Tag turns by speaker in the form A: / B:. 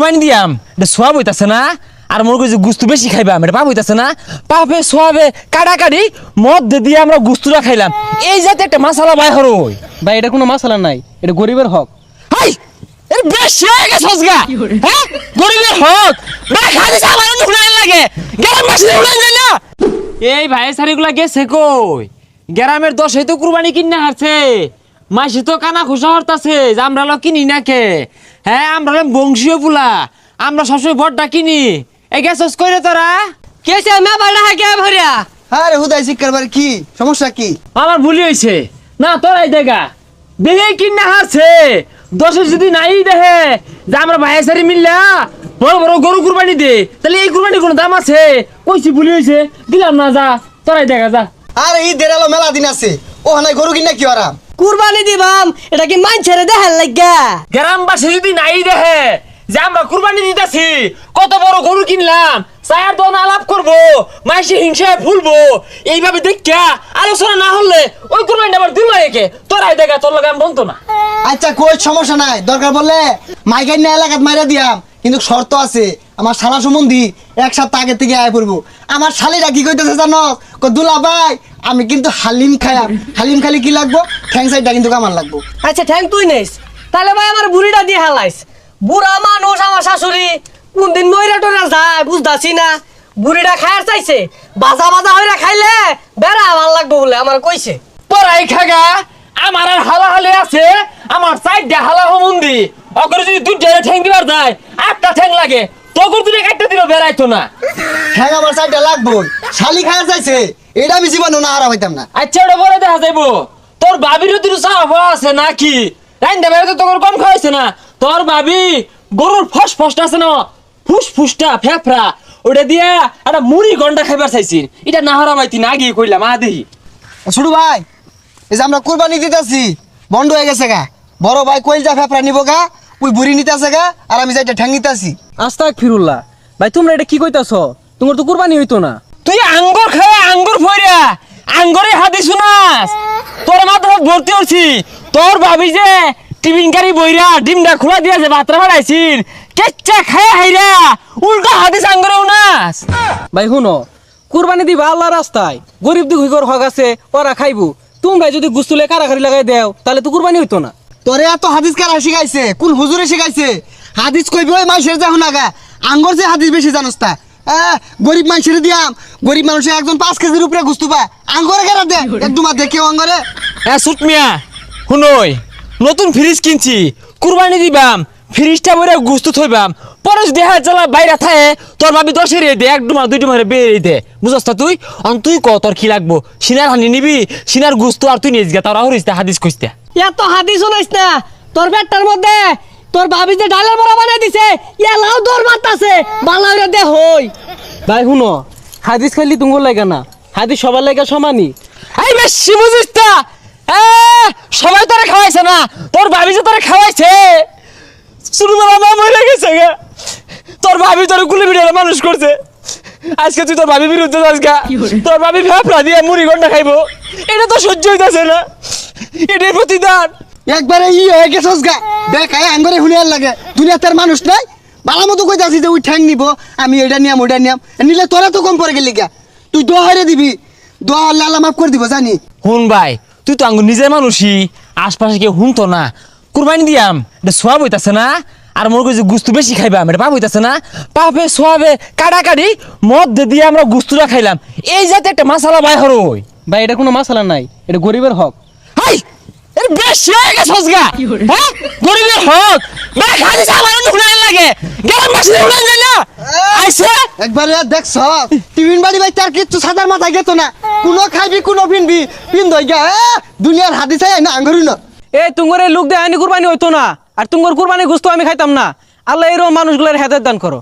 A: কুরবানি দিয়াম এটা সোয়াব হইতাছে না আর মোর কইছে গুস্তু বেশি খাইবাম এটা পাপ হইতাছে না পাপে সোয়াবে কাটাকাটি মদ দিয়ে আমরা গুস্তুরা খাইলাম এই জাতে একটা মশলা বাই হরই
B: ভাই এটা কোনো মশলা নাই, এটা গরিবের হক।
A: হাই এর বেশি হয়ে গেছস গা হ্যাঁ গরিবের হক না খাদিস আমার নুকনাই লাগে গেলাম মাসে উড়াই যায় না এই ভাই সারিগুলা গেছে কই গ্রামের 10 তো কুরবানি কিনা হারছে মাসি তো কানা খুশা হরতাছে যে আমরা লো কিনি না কে হ্যাঁ আমরা বংশীয় পুলা আমরা সবসময় বড়টা কিনি এই গেছস কইরে তোরা
C: কেসে মে বাড়া হাকে ভরিয়া
D: আরে হুদাই শিক্ষার বার কি সমস্যা কি?
A: আমার ভুলি হইছে না তোরাই দেখা দেখে কিনা হারছে 10 যদি নাই দেখে যে আমরা ভাই সারি মিললা বড় বড় গরু কুরবানি দে তাহলে এই কুরবানি কোনো দাম আছে কইছি ভুলি হইছে দিলাম না যা তোরাই দেখা যা
D: আরে ই দেরালো মেলা দিন আছে ও হানাই গরু কিনা কি ওরা
C: কুরবানি দিবাম এটা কি মানছেরে দেখার লাগা
A: গ্রামবাসী যদি নাই দেখে যে আমরা কুরবানি দিতেছি কত বড় গরু কিনলাম চায়ের দোন আলাপ করবো মাইসি হিংসায় ভুলবো এইভাবে দেখা আলোচনা না হলে ওই কুরবানি আবার দিল একে তোরাই দেখা তোর লাগাম বলতো না
D: আচ্ছা কই সমস্যা নাই দরকার বললে মাইকাই না এলাকাত মাইরা দিয়াম কিন্তু শর্ত আছে আমার শালা সম্বন্ধী এক সপ্তাহ আগে থেকে আয় পড়বো আমার শালিরা কি কইতেছে জানো দুলা ভাই আমি কিন্তু হালিম খাইলাম হালিম খালি কি লাগবো ঠ্যাং সাইডটা কিন্তু আমার লাগবো
C: আচ্ছা থ্যাংক তুই নেস তাহলে ভাই আমার বুড়িটা দিয়ে হালাইস বুড়া মানুষ আমার শাশুড়ি কোন দিন মইরা টরা যায় বুঝতাছি না বুড়িটা খায়ার চাইছে বাজা বাজা হইরা খাইলে বেড়া আমার লাগবো বলে আমার কইছে
A: তোরাই খাগা আমার আর হালাহালি আছে আমার সাইডটা হালা হমন্দি অগরে যদি দুই জায়গায় ঠ্যাং দিবার যায় একটা ঠ্যাং লাগে তখন তুই একটা দিল বেড়াইতো না
D: ঠ্যাং আমার সাইডটা লাগবো শালি খায়ার চাইছে এটা আমি জীবনে না হারা হইতাম না
A: আচ্ছা ওটা বলে দেখা যাইবো তোর বাবিরও তুই সাফ আছে নাকি রাইন দেবে তো তোর কম খাওয়াইছে না তোর ভাবি গরুর ফসফসটা আছে না ফুসফুসটা ফেফড়া ওটা দিয়া একটা মুড়ি গন্ডা খাইবার চাইছিস এটা না হারা মাইতি না গিয়ে কইলাম দেখি
D: ছোট ভাই এই যে আমরা কুরবানি দিতেছি বন্ধ হয়ে গেছে গা বড় ভাই কইল যা ফেফড়া নিব গা ওই বুড়ি নিতেছে গা আর আমি যাইটা ঠ্যাং নিতেছি
B: আস্তাক ফিরুল্লাহ ভাই তোমরা এটা কি কইতাছ? তোমার তো কুরবানি হইতো না।
A: তুই আঙ্গুর খায় আঙ্গুর ফইরা আঙ্গুরে হাতে শুনাস তোর মাথা ভর্তি হচ্ছি তোর ভাবি যে টিফিন কারি বইরা ডিমটা খোলা দিয়েছে বাতরা বাড়াইছিস কেচ্চা খায় হাইরা উল্টা হাদিস আঙ্গুরে উনাস
B: ভাই শুনো, কুরবানি দিবা আল্লাহ রাস্তায়, গরিব দুঃখীর হক আছে ওরা খাইবো। তোমরা যদি গুস্তুলে কারাকারি লাগাই দেও তাহলে তো কুরবানি হইতো না।
D: তোরে এত হাদিস কারা শিখাইছে? কোন হুজুরে শিখাইছে? হাদিস কইবি ওই মাইশের যাও না গা আঙ্গর যে হাদিস বেশি জানোস তা গরিব মানুষের দিয়াম গরিব মানুষের একজন 5 কেজির উপরে গুস্তু পায় আঙ্গরে কেন দে একদমা দেখে আঙ্গরে
A: সুটমিয়া শুনই নতুন ফ্রিজ কিনছি কুরবানি দিবাম ফ্রিজটা বইরা গুস্তু থইবাম পরে যদি দেখা জ্বালা বাইরে থাকে তোর ভাবি 10 দে এক ডুমা দুই ডুমারে বেরিয়ে দে বুঝস তা তুই তুই ক তোর কি লাগবো সিনার হানি নিবি সিনার গুস্তু আর তুই নিয়ে গা তারা হরিস হাদিস কইস্তা
C: এত হাদিস শুনাইস না তোর পেটটার মধ্যে তোর ভাবি যে ডালের বড়া বানাই দিছে লাউ দৌড় মারতাছে বালাউরে দে হই।
B: ভাই শুনো, হাদিস খাইলি তুঙ্গর লাগে না, হাদিস সবার লাগে সমানই।
A: এই বেশি বুঝিস তা সবাই তোরে খাওয়াইছে না তোর ভাবি যে তোরে খাওয়াইছে শুরু মা মরে গেছে গা তোর ভাবি তোর কুলি বিড়ালে মানুষ করছে আজকে তুই তোর ভাবি বিরুদ্ধে যাস গা তোর ভাবি ফেফড়া দিয়ে মুড়ি গন্ডা খাইবো এটা তো সহ্য হইতাছে না এটাই প্রতিদান
D: একবারে হয়ে গেছস গা দেখায় আঙ্গরে হুলিয়ার লাগে দুনিয়াতে আর মানুষ নাই ভালো মতো কইতাছি যে ওই ঠ্যাং নিব আমি এটা নিয়াম ওইটা নিয়াম নিলে তোরা তো কম পড়ে গেলি গা তুই দোয়া হইরে দিবি দোয়া হলে আল্লাহ মাফ করে দিব জানি
A: হুন ভাই তুই তো আঙ্গুর নিজের মানুষই আশপাশে কেউ হুনতো না কুরবানি দিয়াম এটা সোয়াব হইতাছে না আর মোর কইছে গুস্তু বেশি খাইবাম এটা পাপ হইতাছে না পাপে সোয়াবে কাটাকাটি মদ দিয়ে আমরা গুস্তুরা খাইলাম এই জাতে একটা মশলা বাই হরই
B: ভাই এটা কোনো মশলা নাই, এটা গরিবের হক।
A: হাই এর বেশি হয়ে গেছস গা হ্যাঁ গরিবের হক না খালি আমার নুকনাই লাগে গ্রাম বাসী উড়াই যায় না আইছে
D: একবারে দেখছ টিফিন বাড়ি ভাই তার কিচ্ছু সাদার মাথায় গেত না কোনো খাইবি কোনো পিনবি পিন দই গা দুনিয়ার হাদিস আই না আঙ্গুরি না
B: এই তুঙ্গর এই লোক দিয়ে আইনি কুরবানি হইতো না, আর তুঙ্গর কুরবানি গোস্ত আমি খাইতাম না। আল্লাহ এরকম মানুষগুলোর হেদায়েত দান করো।